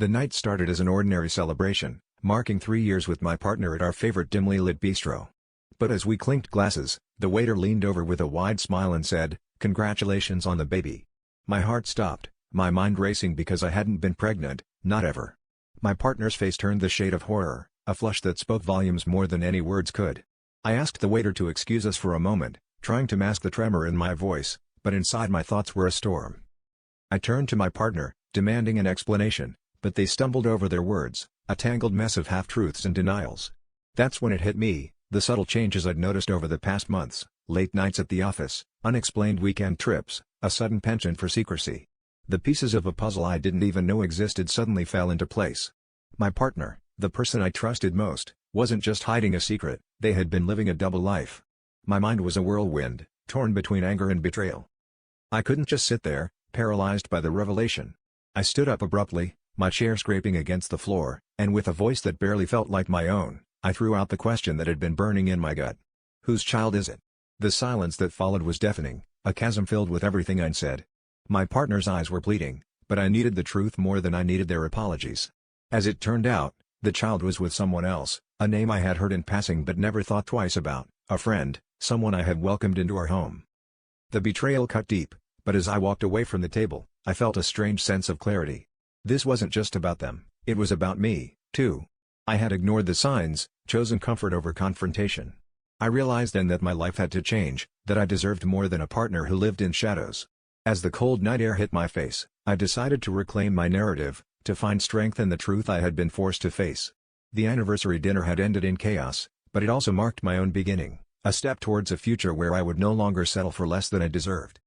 The night started as an ordinary celebration, marking 3 years with my partner at our favorite dimly lit bistro. But as we clinked glasses, the waiter leaned over with a wide smile and said, "Congratulations on the baby." My heart stopped, my mind racing because I hadn't been pregnant, not ever. My partner's face turned the shade of horror, a flush that spoke volumes more than any words could. I asked the waiter to excuse us for a moment, trying to mask the tremor in my voice, but inside my thoughts were a storm. I turned to my partner, demanding an explanation, but they stumbled over their words, a tangled mess of half-truths and denials. That's when it hit me, the subtle changes I'd noticed over the past months: late nights at the office, unexplained weekend trips, a sudden penchant for secrecy. The pieces of a puzzle I didn't even know existed suddenly fell into place. My partner, the person I trusted most, wasn't just hiding a secret, they had been living a double life. My mind was a whirlwind, torn between anger and betrayal. I couldn't just sit there, paralyzed by the revelation. I stood up abruptly, my chair scraping against the floor, and with a voice that barely felt like my own, I threw out the question that had been burning in my gut. Whose child is it? The silence that followed was deafening, a chasm filled with everything I'd said. My partner's eyes were pleading, but I needed the truth more than I needed their apologies. As it turned out, the child was with someone else, a name I had heard in passing but never thought twice about, a friend, someone I had welcomed into our home. The betrayal cut deep, but as I walked away from the table, I felt a strange sense of clarity. This wasn't just about them, it was about me, too. I had ignored the signs, chosen comfort over confrontation. I realized then that my life had to change, that I deserved more than a partner who lived in shadows. As the cold night air hit my face, I decided to reclaim my narrative, to find strength in the truth I had been forced to face. The anniversary dinner had ended in chaos, but it also marked my own beginning, a step towards a future where I would no longer settle for less than I deserved.